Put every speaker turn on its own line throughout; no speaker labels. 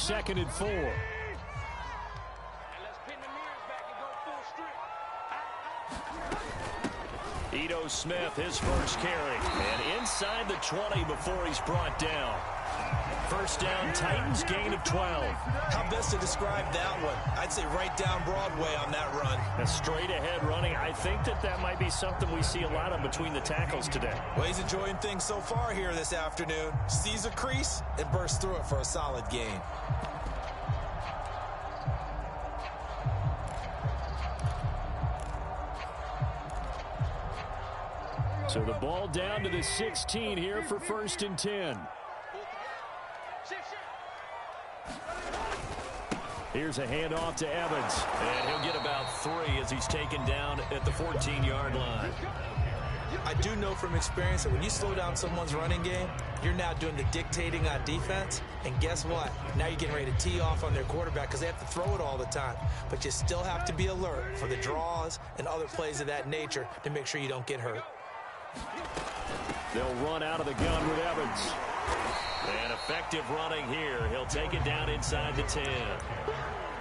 2nd and 4. Ito Smith, his first carry. And inside the 20 before he's brought down. First down, Titans, gain of 12.
How best to describe that one? I'd say right down Broadway on that run.
A straight ahead running. I think that might be something we see a lot of between the tackles today.
Well, he's enjoying things so far here this afternoon. Sees a crease and bursts through it for a solid gain.
So the ball down to the 16 here for 1st and 10. Here's a handoff to Evans. And he'll get about 3 as he's taken down at the 14-yard line.
I do know from experience that when you slow down someone's running game, you're now doing the dictating on defense. And guess what? Now you're getting ready to tee off on their quarterback because they have to throw it all the time. But you still have to be alert for the draws and other plays of that nature to make sure you don't get hurt.
They'll run out of the gun with Evans. And effective running here. He'll take it down inside the 10.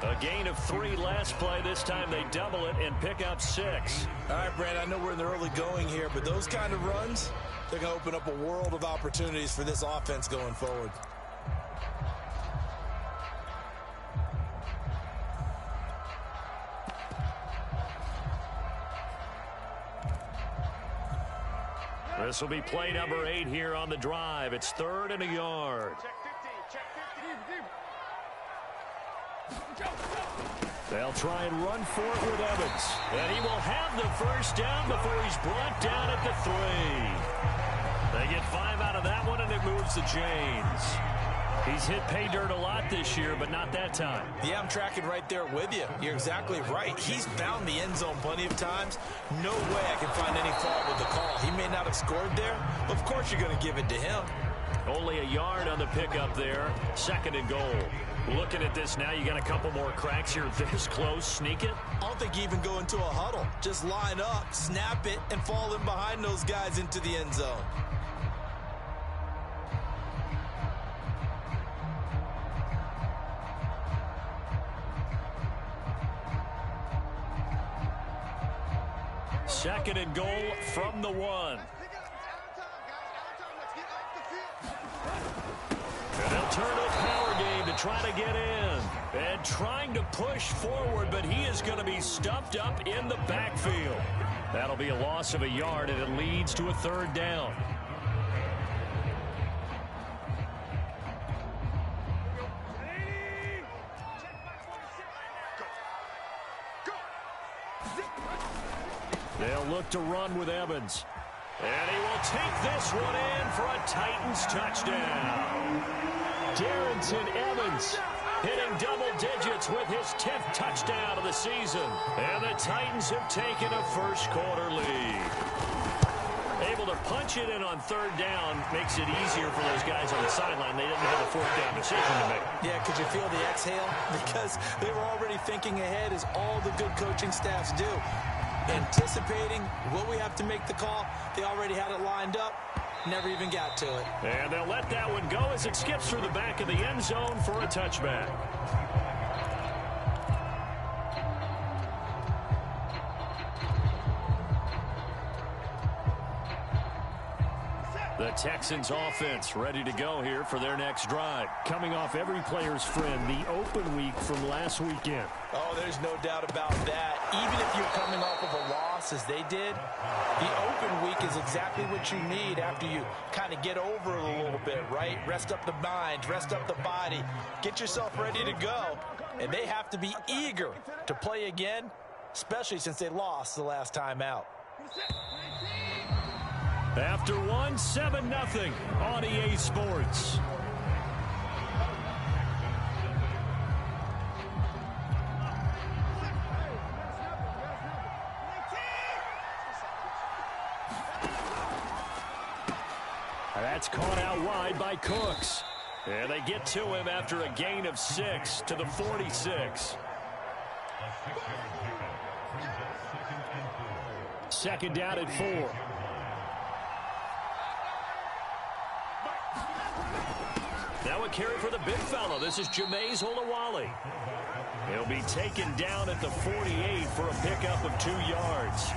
A gain of 3 last play. This time they double it and pick up 6.
All right, Brand, I know we're in the early going here, but those kind of runs, they're going to open up a world of opportunities for this offense going forward.
This will be play number 8 here on the drive. It's 3rd and a yard. They'll try and run for it with Evans. And he will have the first down before he's brought down at the 3. They get 5 out of that one, and it moves the chains. He's hit pay dirt a lot this year, but not that time.
Yeah, I'm tracking right there with you. You're exactly right. He's found the end zone plenty of times. No way I can find any fault with the call. He may not have scored there. Of course you're going to give it to him.
Only a yard on the pickup there. 2nd and goal. Looking at this now, you got a couple more cracks here. This close, sneak it.
I don't think you even go into a huddle. Just line up, snap it, and fall in behind those guys into the end zone.
Second and goal from the 1. And they'll turn a power game to try to get in. And trying to push forward, but he is going to be stuffed up in the backfield. That'll be a loss of a yard, and it leads to a 3rd down. They'll look to run with Evans. And he will take this one in for a Titans touchdown. Darrington Evans hitting double digits with his 10th touchdown of the season. And the Titans have taken a first-quarter lead. Able to punch it in on 3rd down makes it easier for those guys on the sideline. They didn't have a 4th down decision to make.
Yeah, could you feel the exhale? Because they were already thinking ahead, as all the good coaching staffs do. Anticipating, will we have to make the call? They already had it lined up, never even got to it.
And they'll let that one go as it skips through the back of the end zone for a touchback. The Texans offense ready to go here for their next drive. Coming off every player's friend, the open week from last weekend.
Oh, there's no doubt about that. Even if you're coming off of a loss as they did, the open week is exactly what you need after you kind of get over it a little bit, right? Rest up the mind, rest up the body, get yourself ready to go. And they have to be eager to play again, especially since they lost the last time out.
After 7-0 on EA Sports. That's caught out wide by Cooks. And they get to him after a gain of 6 to the 46. 2nd down at 4. Now a carry for the big fellow. This is Jameis Olawale. He'll be taken down at the 48 for a pickup of 2 yards.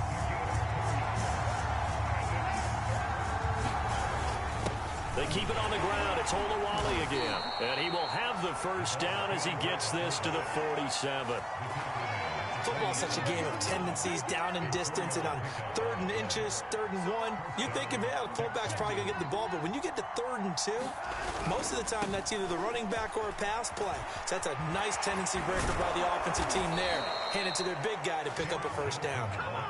They keep it on the ground. It's Olawale again. And he will have the first down as he gets this to the 47.
Football's such a game of tendencies, down and distance, and on 3rd and inches, 3rd and 1, you're thinking, yeah, the fullback's probably going to get the ball. But when you get to 3rd and 2, most of the time that's either the running back or a pass play. So that's a nice tendency breaker by the offensive team there. Hand it to their big guy to pick up a first down.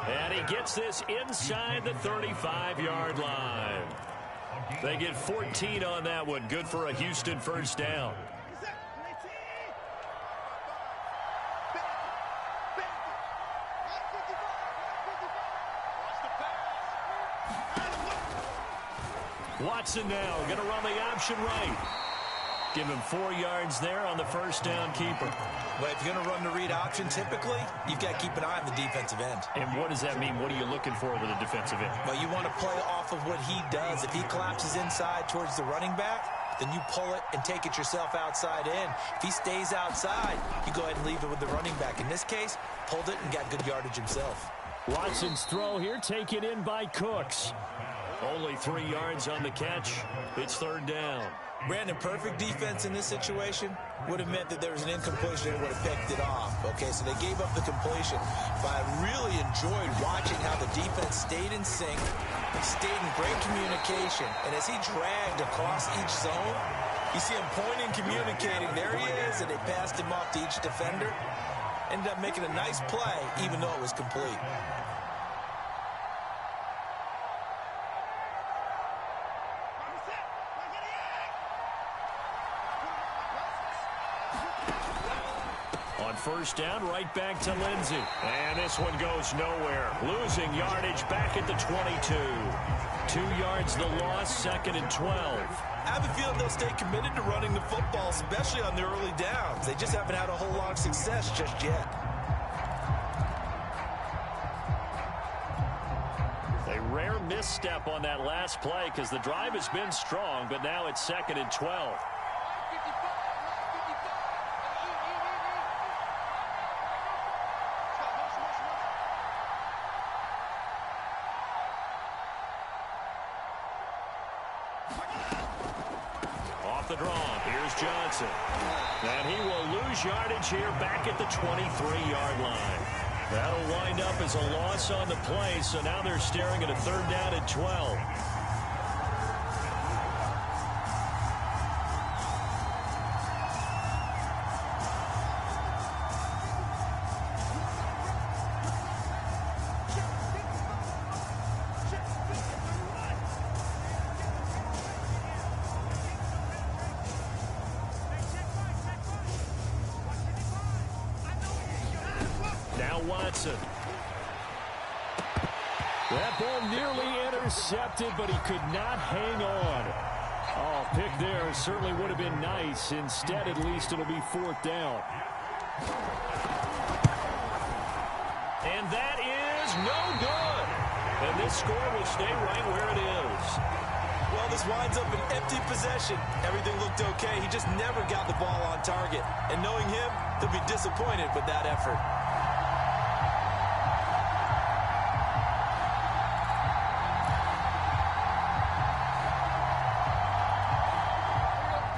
And he gets this inside the 35-yard line. They get 14 on that one. Good for a Houston first down. Watson now going to run the option right. Give him 4 yards there on the first down keeper.
Well, if you're going to run the read option, typically, you've got to keep an eye on the defensive end.
And what does that mean? What are you looking for with a defensive end?
Well, you want to play off of what he does. If he collapses inside towards the running back, then you pull it and take it yourself outside in. If he stays outside, you go ahead and leave it with the running back. In this case, pulled it and got good yardage himself.
Watson's throw here taken in by Cooks. Only 3 yards on the catch. It's 3rd down.
Brandon, perfect defense in this situation would have meant that there was an incompletion and would have picked it off. Okay, so they gave up the completion. But I really enjoyed watching how the defense stayed in sync, stayed in great communication. And as he dragged across each zone, you see him pointing, communicating. There he is, and they passed him off to each defender. Ended up making a nice play, even though it was complete.
First down, right back to Lindsey. And this one goes nowhere. Losing yardage back at the 22. 2 yards the loss, 2nd and 12.
I have a feeling they'll stay committed to running the football, especially on the early downs. They just haven't had a whole lot of success just yet.
A rare misstep on that last play because the drive has been strong, but now it's 2nd and 12. The draw. Here's Johnson. And he will lose yardage here back at the 23-yard line. That'll wind up as a loss on the play, so now they're staring at a 3rd down and 12. Watson. That ball nearly intercepted, but he could not hang on. Oh, pick there certainly would have been nice. Instead, at least it'll be 4th down. And that is no good. And this score will stay right where it is.
Well, this winds up an empty possession. Everything looked okay. He just never got the ball on target. And knowing him, he'll be disappointed with that effort.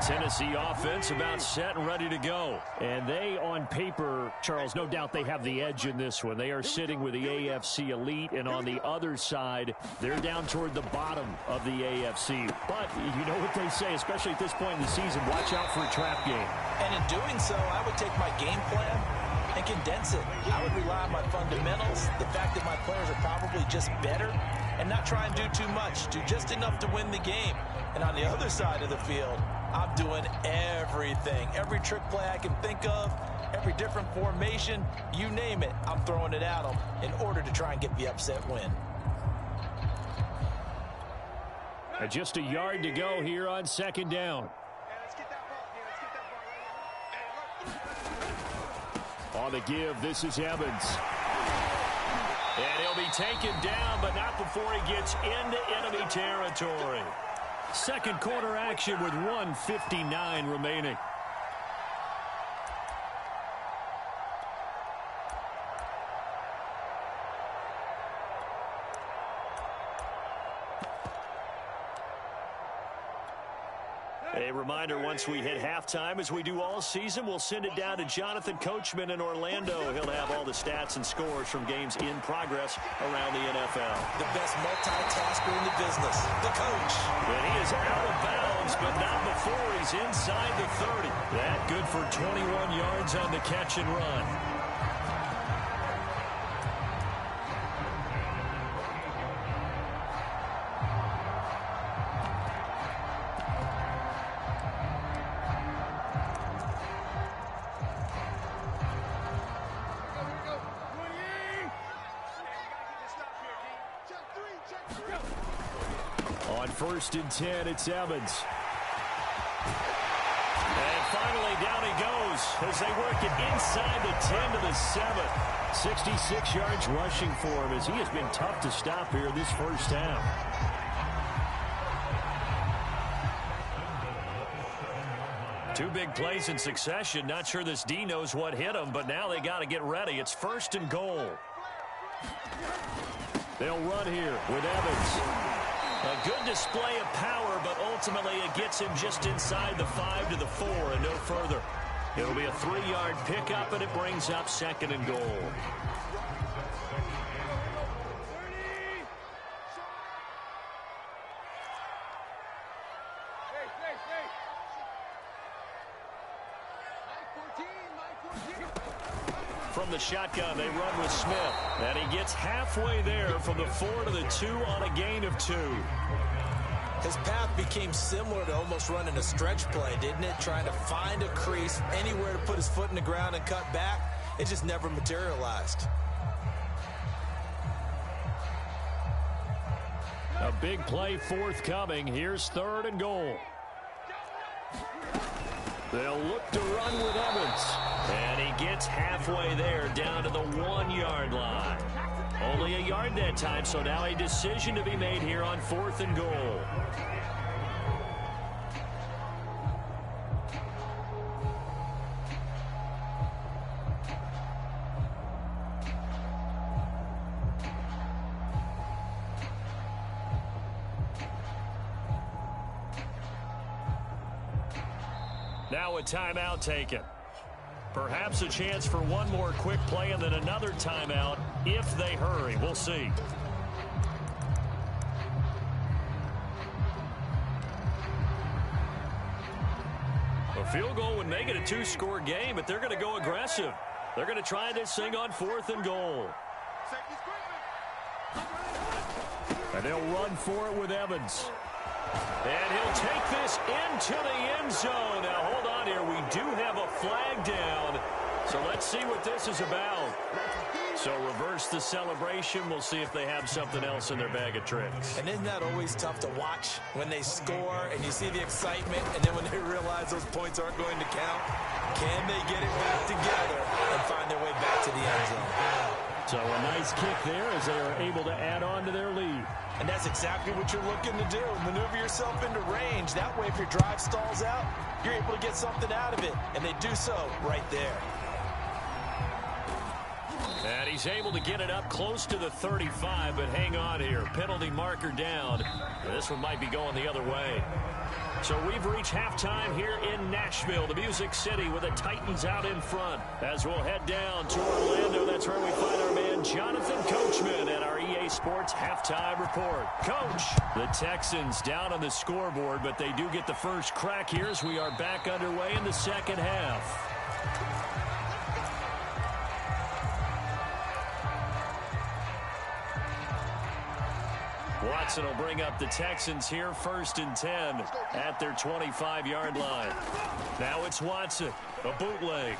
Tennessee offense about set and ready to go. And they, on paper, Charles, no doubt they have the edge in this one. They are sitting with the AFC elite, and on the other side, they're down toward the bottom of the AFC. But you know what they say, especially at this point in the season, watch out for a trap game.
And in doing so, I would take my game plan and condense it. I would rely on my fundamentals, the fact that my players are probably just better, and not try and do too much, do just enough to win the game. And on the other side of the field, I'm doing everything. Every trick play I can think of, every different formation, you name it, I'm throwing it at them in order to try and get the upset win.
And just a yard to go here on 2nd down. On the give, this is Evans. And he'll be taken down, but not before he gets into enemy territory. Second quarter action with 1:59 remaining. A reminder, once we hit halftime, as we do all season, we'll send it down to Jonathan Coachman in Orlando. He'll have all the stats and scores from games in progress around the NFL.
The best multitasker in the business, the coach.
And he is out of bounds, but not before he's inside the 30. That good for 21 yards on the catch and run. On 1st and 10, it's Evans. And finally, down he goes as they work it inside the 10 to the 7. 66 yards rushing for him as he has been tough to stop here this first half. Two big plays in succession. Not sure this D knows what hit him, but now they got to get ready. It's 1st and goal. They'll run here with Evans. A good display of power, but ultimately it gets him just inside the 5 to the 4 and no further. It'll be a 3-yard pickup, and it brings up 2nd and goal. From the shotgun, they run with Smith. And he gets halfway there from the 4 to the 2 on a gain of 2.
His path became similar to almost running a stretch play, didn't it? Trying to find a crease, anywhere to put his foot in the ground and cut back. It just never materialized.
A big play forthcoming. Here's 3rd and goal. They'll look to run with Evans. And he gets halfway there, down to the 1-yard line. Only a yard that time, so now a decision to be made here on 4th and goal. Now a timeout taken. Perhaps a chance for one more quick play and then another timeout if they hurry. We'll see. A field goal would make it a 2-score game, but they're going to go aggressive. They're going to try this thing on 4th and goal. And they'll run for it with Evans. And he'll take this into the end zone. Now, hold on here. We do have a flag down. So let's see what this is about. So reverse the celebration. We'll see if they have something else in their bag of tricks.
And isn't that always tough to watch when they score and you see the excitement, and then when they realize those points aren't going to count? Can they get it back together and find their way back to the end zone?
So a nice kick there as they are able to add on to their lead.
And that's exactly what you're looking to do. Maneuver yourself into range. That way, if your drive stalls out, you're able to get something out of it. And they do so right there.
And he's able to get it up close to the 35, but hang on here. Penalty marker down. This one might be going the other way. So we've reached halftime here in Nashville, the Music City, with the Titans out in front. As we'll head down to Orlando, that's where we find our man Jonathan Coachman at our EA Sports Halftime Report. Coach, the Texans down on the scoreboard, but they do get the first crack here as we are back underway in the second half. Watson will bring up the Texans here, 1st and 10 at their 25-yard line. Now it's Watson, a bootleg.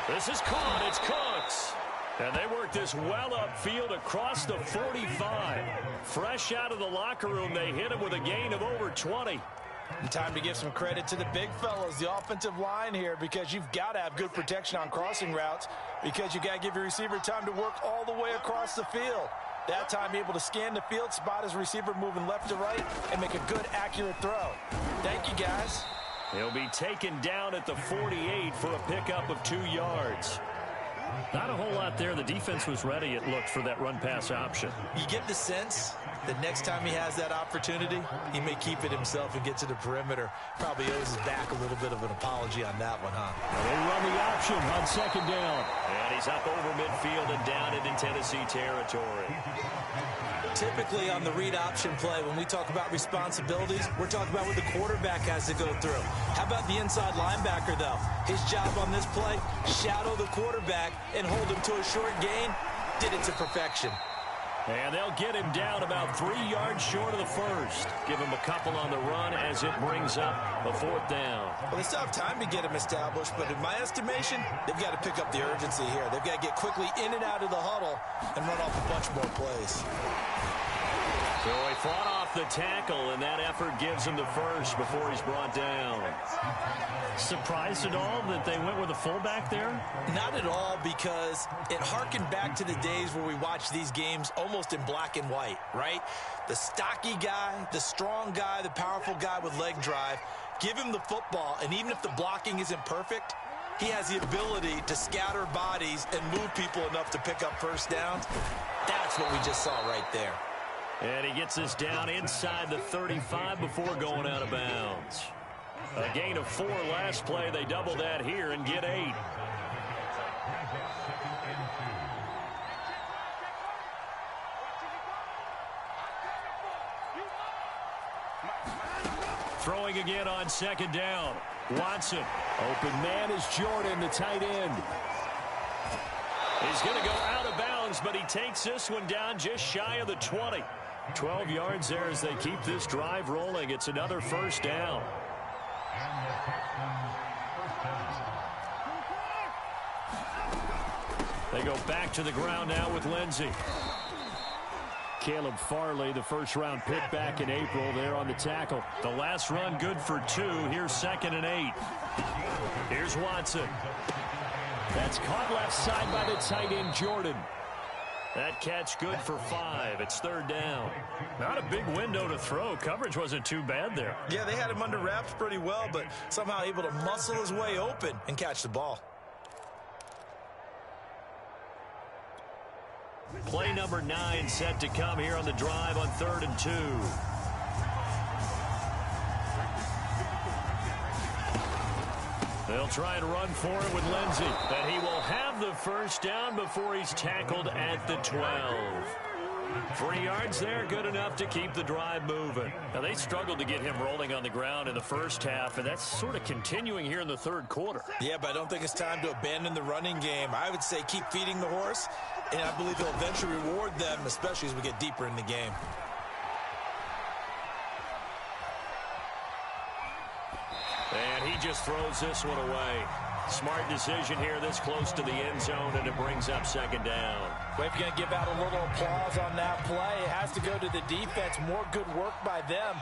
This is caught. It's Cooks. And they work this well upfield across the 45. Fresh out of the locker room, they hit him with a gain of over 20.
And time to give some credit to the big fellas, the offensive line here, because you've got to have good protection on crossing routes, because you got to give your receiver time to work all the way across the field. That time able to scan the field, spot his receiver moving left to right, and make a good, accurate throw. Thank you, guys.
He'll be taken down at the 48 for a pickup of 2 yards. Not a whole lot there. The defense was ready, it looked, for that run-pass option.
You get the sense that next time he has that opportunity, he may keep it himself and get to the perimeter. Probably owes his back a little bit of an apology on that one, huh?
They run the option on second down. And he's up over midfield and down into Tennessee territory.
Typically on the read option play, when we talk about responsibilities, we're talking about what the quarterback has to go through. How about the inside linebacker, though? His job on this play, shadow the quarterback and hold him to a short gain. Did it to perfection.
And they'll get him down about 3 yards short of the first. Give him a couple on the run as it brings up a 4th down.
Well, they still have time to get him established, but in my estimation, they've got to pick up the urgency here. They've got to get quickly in and out of the huddle and run off a bunch more plays.
So he fought off the tackle, and that effort gives him the first before he's brought down. Surprised at all that they went with a fullback there?
Not at all, because it harkened back to the days where we watched these games almost in black and white, right? The stocky guy, the strong guy, the powerful guy with leg drive. Give him the football, and even if the blocking isn't perfect, he has the ability to scatter bodies and move people enough to pick up first downs. That's what we just saw right there.
And he gets us down inside the 35 before going out of bounds. A gain of 4 last play. They double that here and get 8. Throwing again on second down. Watson. Open man is Jordan, the tight end. He's going to go out of bounds, but he takes this one down just shy of the 20. 12 yards there as they keep this drive rolling. It's another first down. They go back to the ground now with Lindsey. Caleb Farley, the first-round pick back in April, there on the tackle. The last run good for 2. Here's 2nd and 8. Here's Watson. That's caught left side by the tight end, Jordan. That catch good for 5. It's 3rd down. Not a big window to throw. Coverage wasn't too bad there.
Yeah, they had him under wraps pretty well, but somehow able to muscle his way open and catch the ball.
Play number 9 set to come here on the drive on 3rd and 2. They'll try and run for it with Lindsey. And he will have the first down before he's tackled at the 12. 3 yards there, good enough to keep the drive moving. Now, they struggled to get him rolling on the ground in the first half, and that's sort of continuing here in the 3rd quarter.
Yeah, but I don't think it's time to abandon the running game. I would say keep feeding the horse, and I believe he'll eventually reward them, especially as we get deeper in the game.
And he just throws this one away. Smart decision here this close to the end zone, and it brings up 2nd down.
Well, if you're going to give out a little applause on that play, it has to go to the defense. More good work by them.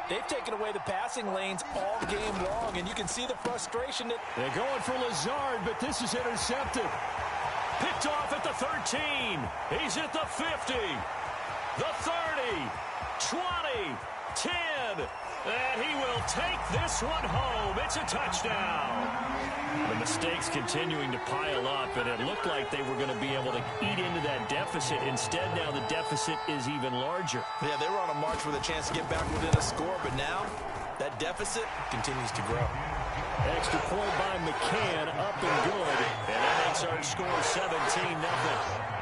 They've taken away the passing lanes all game long, and you can see the frustration.
They're going for Lazard, but this is intercepted. Picked off at the 13. He's at the 50. The 30. 20. 10. And he will take this one home. It's a touchdown. The mistakes continuing to pile up, and it looked like they were going to be able to eat into that deficit. Instead, now the deficit is even larger.
Yeah, they were on a march with a chance to get back within a score, but now that deficit continues to grow.
Extra point by McCann, up and good. And that makes our score 17-0.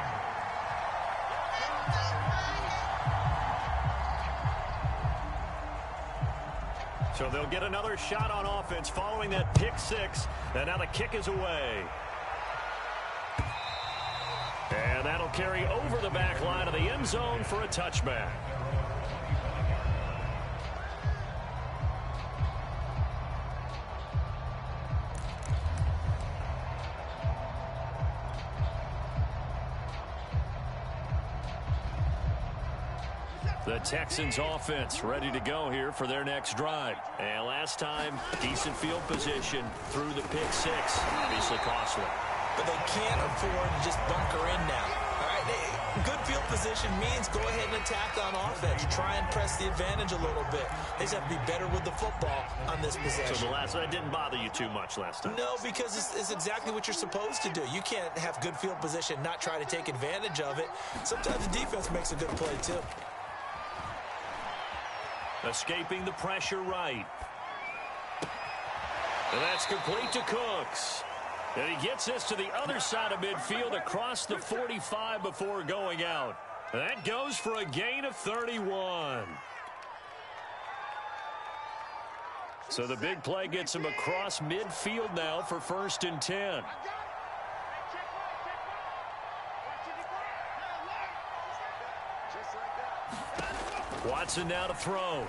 So they'll get another shot on offense following that pick 6. And now the kick is away. And that'll carry over the back line of the end zone for a touchback. The Texans offense ready to go here for their next drive. And last time, decent field position through the pick 6. Obviously costly.
But they can't afford to just bunker in now. All right, Good field position means go ahead and attack on offense. Try and press the advantage a little bit. They just have to be better with the football on this possession.
So that didn't bother you too much last time?
No, because it's exactly what you're supposed to do. You can't have good field position, not try to take advantage of it. Sometimes the defense makes a good play, too.
Escaping the pressure right. And that's complete to Cooks. And he gets this to the other side of midfield across the 45 before going out. That goes for a gain of 31. So the big play gets him across midfield now for 1st and 10. Watson now to throw.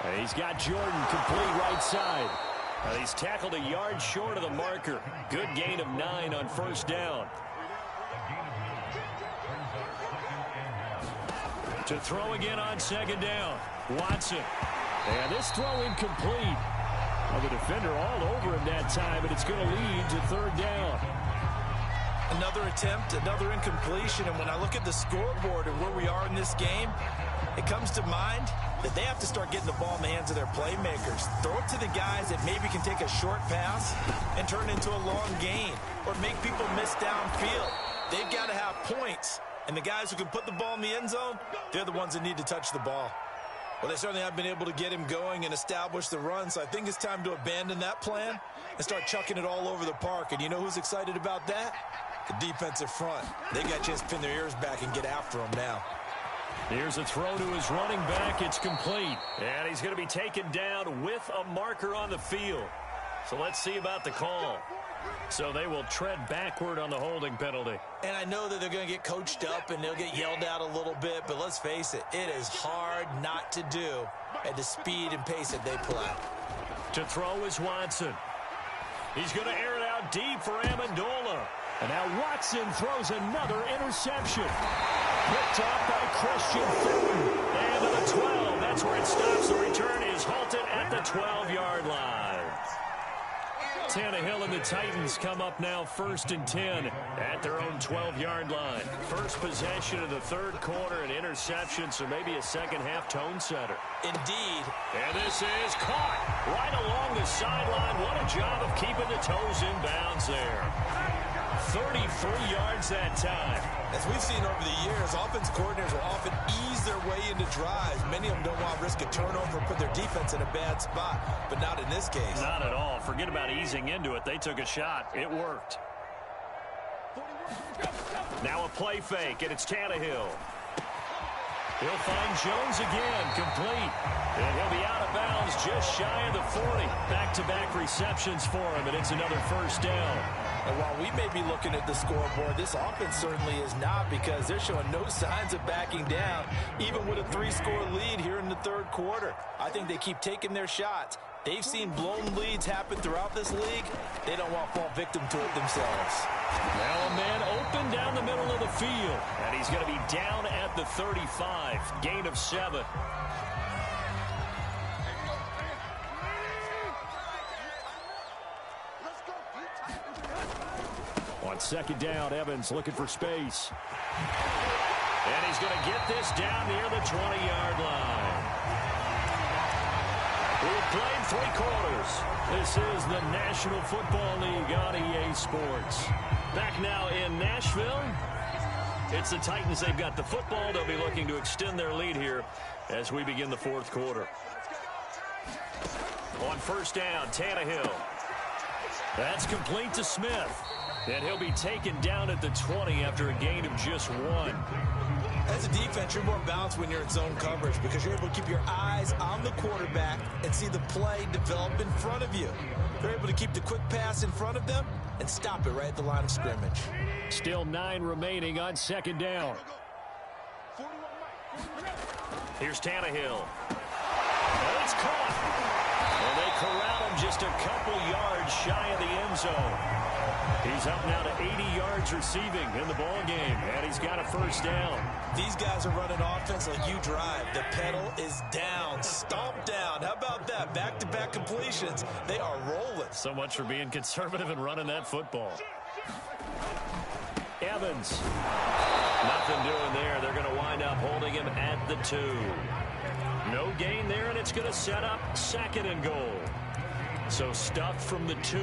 And he's got Jordan complete right side. He's tackled a yard short of the marker. Good gain of 9 on 1st down. To throw again on 2nd down. Watson. And this throw incomplete. Well, the defender all over him that time, and it's going to lead to 3rd down.
Another attempt, another incompletion, and when I look at the scoreboard and where we are in this game, it comes to mind that they have to start getting the ball in the hands of their playmakers. Throw it to the guys that maybe can take a short pass and turn it into a long gain or make people miss downfield. They've got to have points, and the guys who can put the ball in the end zone, they're the ones that need to touch the ball. Well, they certainly have been able to get him going and establish the run, so I think it's time to abandon that plan and start chucking it all over the park. And you know who's excited about that? The defensive front. They got a chance to pin their ears back and get after him now.
Here's a throw to his running back. It's complete. And he's going to be taken down with a marker on the field. So let's see about the call. So they will tread backward on the holding penalty.
And I know that they're going to get coached up and they'll get yelled at a little bit, but let's face it, it is hard not to do at the speed and pace that they play.
To throw is Watson. He's going to air it out deep for Amendola. And now Watson throws another interception. Picked off by Christian Fulton. And to the 12. That's where it stops. The return is halted at the 12-yard line. Tannehill and the Titans come up now 1st and 10 at their own 12-yard line. First possession of the 3rd quarter, an interception, so maybe a second-half tone setter.
Indeed.
And this is caught right along the sideline. What a job of keeping the toes in bounds there. 33 yards that time.
As we've seen over the years, offense coordinators will often ease their way into drives. Many of them don't want to risk a turnover and put their defense in a bad spot, but not in this case.
Not at all. Forget about easing into it. They took a shot. It worked. Now a play fake, and it's Tannehill. He'll find Jones again, complete. And he'll be out of bounds just shy of the 40. Back-to-back receptions for him, and it's another 1st down.
And while we may be looking at the scoreboard, this offense certainly is not, because they're showing no signs of backing down, even with a 3-score lead here in the 3rd quarter. I think they keep taking their shots. They've seen blown leads happen throughout this league. They don't want to fall victim to it themselves.
Now a man open down the middle of the field, and he's going to be down at the 35. Gain of 7. On 2nd down, Evans looking for space. And he's going to get this down near the 20-yard line. We've played 3 quarters. This is the National Football League on EA Sports. Back now in Nashville. It's the Titans. They've got the football. They'll be looking to extend their lead here as we begin the 4th quarter. On 1st down, Tannehill. That's complete to Smith. And he'll be taken down at the 20 after a gain of just 1.
As a defense, you're more balanced when you're in zone coverage because you're able to keep your eyes on the quarterback and see the play develop in front of you. They're able to keep the quick pass in front of them and stop it right at the line of scrimmage.
Still 9 remaining on 2nd down. Here's Tannehill. And it's caught. And they corral him just a couple yards shy of the end zone. He's up now to 80 yards receiving in the ball game, and he's got a 1st down.
These guys are running offense like you drive. The pedal is down, stomped down. How about that? Back-to-back completions. They are rolling.
So much for being conservative and running that football. Evans. Nothing doing there. They're going to wind up holding him at the 2. No gain there, and it's going to set up 2nd and goal. So stuffed from the 2,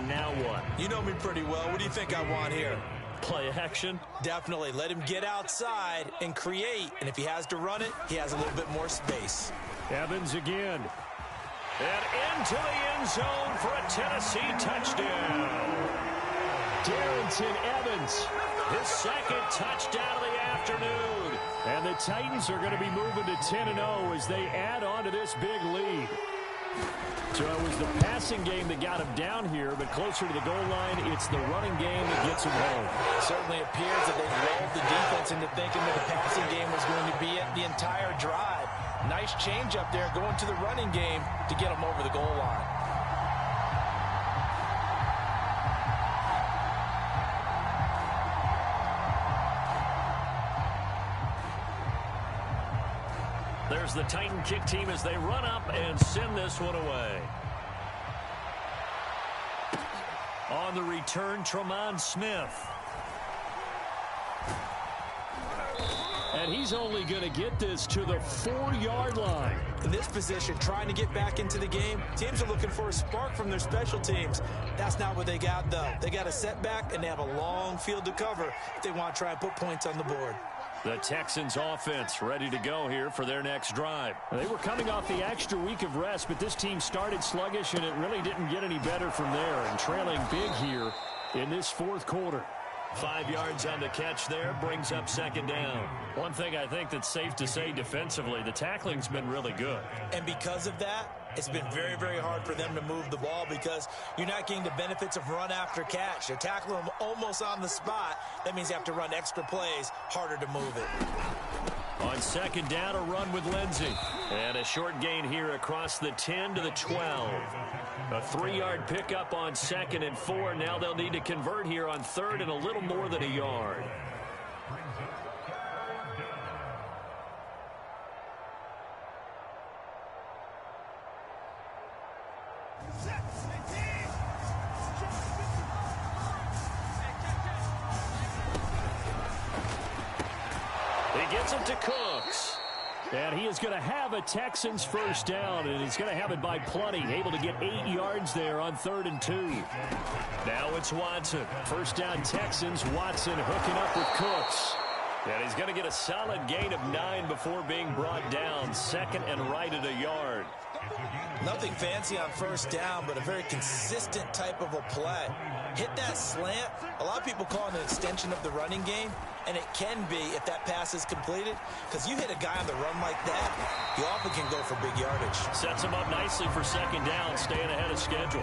now what?
You know me pretty well. What do you think I want here?
Play action?
Definitely. Let him get outside and create. And if he has to run it, he has a little bit more space.
Evans again. And into the end zone for a Tennessee touchdown. Darrington Evans, his 2nd touchdown of the afternoon. And the Titans are going to be moving to 10-0 as they add on to this big lead. So it was the passing game that got him down here, but closer to the goal line, it's the running game that gets him home.
It certainly appears that they've lulled the defense into thinking that the passing game was going to be it the entire drive. Nice change up there going to the running game to get him over the goal line.
There's the Titan kick team as they run up and send this one away. On the return, Tremont Smith. And he's only going to get this to the 4-yard line.
In this position, trying to get back into the game, teams are looking for a spark from their special teams. That's not what they got, though. They got a setback, and they have a long field to cover if they want to try and put points on the board.
The Texans offense ready to go here for their next drive. They were coming off the extra week of rest, but this team started sluggish, and it really didn't get any better from there. And trailing big here in this 4th quarter. 5 yards on the catch there, brings up 2nd down. One thing I think that's safe to say defensively, the tackling's been really good.
And because of that, it's been very, very hard for them to move the ball because you're not getting the benefits of run after catch. You're tackling them almost on the spot. That means you have to run extra plays, harder to move it.
On 2nd down, a run with Lindsey. And a short gain here across the 10 to the 12. A 3-yard pickup on 2nd and 4. Now they'll need to convert here on 3rd and a little more than a yard. He gets it to Cooks. And he is going to have a Texans 1st down, and he's going to have it by plenty. Able to get 8 yards there on 3rd and 2. Now it's Watson. 1st down Texans. Watson hooking up with Cooks. And he's going to get a solid gain of 9 before being brought down. 2nd and right at a yard.
Nothing fancy on 1st down, but a very consistent type of a play. Hit that slant. A lot of people call it an extension of the running game, and it can be if that pass is completed, because you hit a guy on the run like that, you often can go for big yardage.
Sets him up nicely for 2nd down, staying ahead of schedule.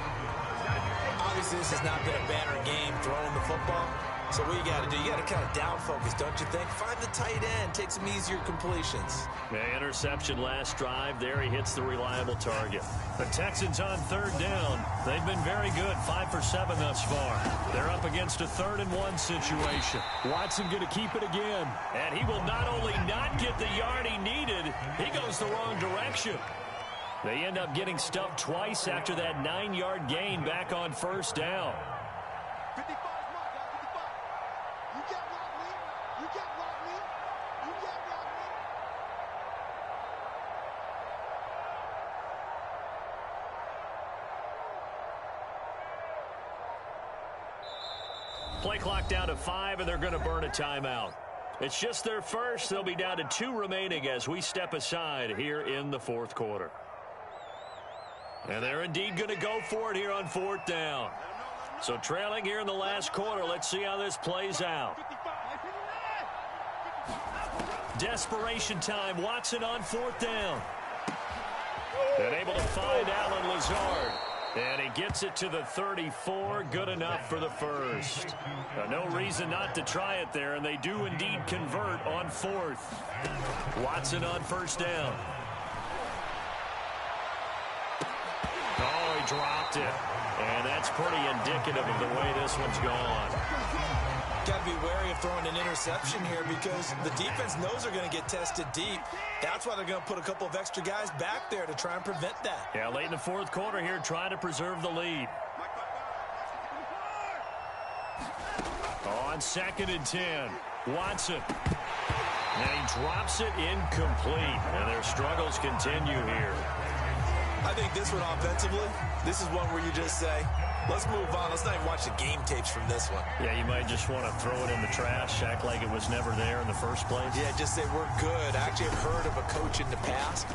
Obviously, this has not been a banner game throwing the football. So what you got to do, you got to kind of down focus, don't you think? Find the tight end, take some easier completions.
Yeah, interception last drive. There he hits the reliable target. The Texans on 3rd down. They've been very good, 5 for 7 thus far. They're up against a 3rd and 1 situation. Watson going to keep it again. And he will not only not get the yard he needed, he goes the wrong direction. They end up getting stuffed twice after that 9-yard gain back on 1st down. Play clock down to 5, and they're going to burn a timeout. It's just their first. They'll be down to 2 remaining as we step aside here in the 4th quarter. And they're indeed going to go for it here on 4th down. So trailing here in the last quarter. Let's see how this plays out. Desperation time. Watson on 4th down. And able to find Alan Lazard. And he gets it to the 34. Good enough for the first. No reason not to try it there, and they do indeed convert on 4th. Watson on 1st down. Oh, he dropped it. And that's pretty indicative of the way this one's gone.
Got to be wary of throwing an interception here because the defense knows they're going to get tested deep. That's why they're going to put a couple of extra guys back there to try and prevent that.
Yeah, late in the 4th quarter here, trying to preserve the lead. On on 2nd and 10. Watson. And he drops it incomplete. And their struggles continue here.
I think this one offensively, this is one where you just say, let's move on. Let's not even watch the game tapes from this one.
Yeah, you might just want to throw it in the trash, act like it was never there in the first place.
Yeah, just say we're good. I actually have heard of a coach in the past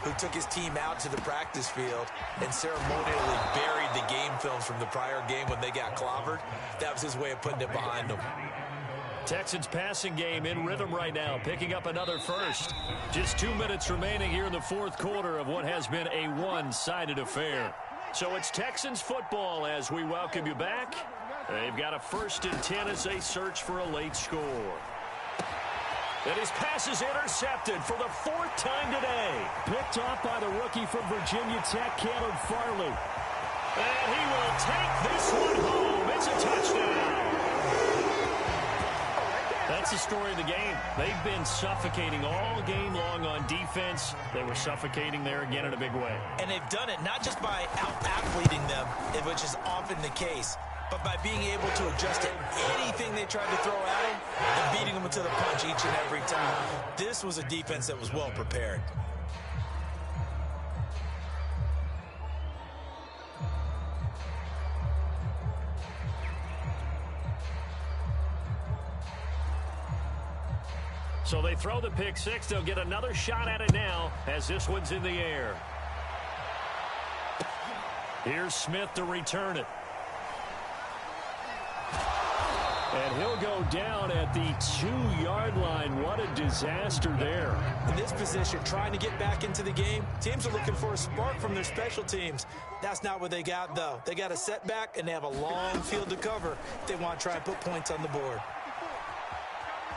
who took his team out to the practice field and ceremonially buried the game film from the prior game when they got clobbered. That was his way of putting it behind them.
Texans passing game in rhythm right now, picking up another first. Just 2 minutes remaining here in the fourth quarter of what has been a one-sided affair. So it's Texans football as we welcome you back. They've got a 1st and 10 as they search for a late score. And his pass is intercepted for the 4th time today. Picked off by the rookie from Virginia Tech, Caleb Farley. And he will take this one home. It's a touchdown. That's the story of the game. They've been suffocating all game long on defense. They were suffocating there again in a big way.
And they've done it not just by out-athleting them, which is often the case, but by being able to adjust to anything they tried to throw at them and beating them to the punch each and every time. This was a defense that was well prepared.
So they throw the pick six. They'll get another shot at it now as this one's in the air. Here's Smith to return it. And he'll go down at the 2-yard line. What a disaster there.
In this position, trying to get back into the game, teams are looking for a spark from their special teams. That's not what they got, though. They got a setback, and they have a long field to cover if they want to try and put points on the board.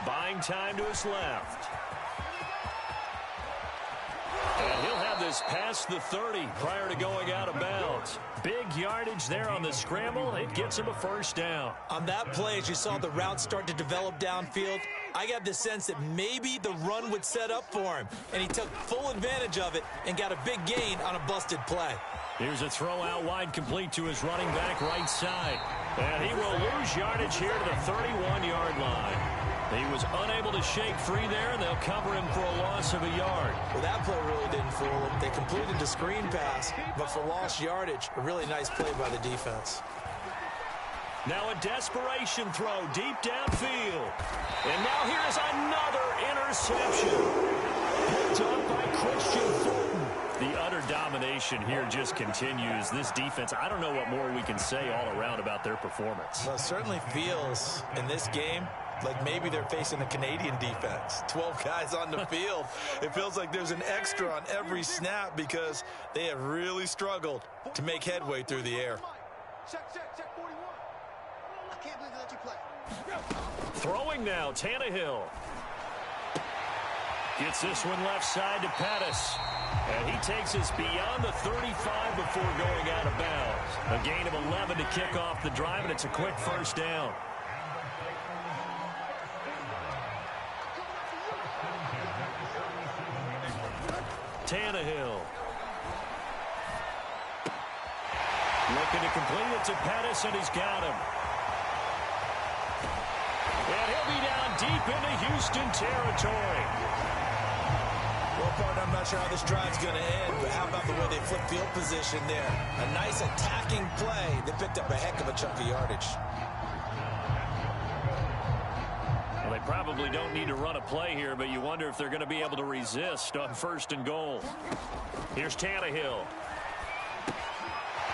Buying time to his left. And he'll have this past the 30 prior to going out of bounds. Big yardage there on the scramble. It gets him a first down.
On that play, as you saw the route start to develop downfield, I got the sense that maybe the run would set up for him. And he took full advantage of it and got a big gain on a busted play.
Here's a throw out wide complete to his running back right side. And he will lose yardage here to the 31-yard line. He was unable to shake free there, and they'll cover him for a loss of a yard.
Well, that play really didn't fool him. They completed the screen pass, but for lost yardage, a really nice play by the defense.
Now a desperation throw deep downfield. And now here's another interception. Picked up by Christian Fulton. The utter domination here just continues. This defense, I don't know what more we can say all around about their performance.
Well, it certainly feels in this game like maybe they're facing a Canadian defense. 12 guys on the field. It feels like there's an extra on every snap because they have really struggled to make headway through the air.
Check 41. I can't believe they let you play.
Throwing now, Tannehill. Gets this one left side to Pettis. And he takes us beyond the 35 before going out of bounds. A gain of 11 to kick off the drive, and it's a quick first down. Tannehill. Looking to complete it to Pettis, and he's got him. And he'll be down deep into Houston territory.
Well, partner, I'm not sure how this drive's going to end, but how about the way they flip field position there? A nice attacking play. They picked up a heck of a chunk of yardage.
Well, they probably don't need to run a play here, but you wonder if they're going to be able to resist on 1st and goal. Here's Tannehill.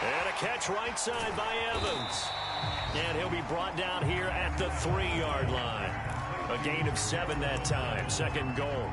And a catch right side by Evans. And he'll be brought down here at the 3-yard line. A gain of 7 that time. 2nd goal.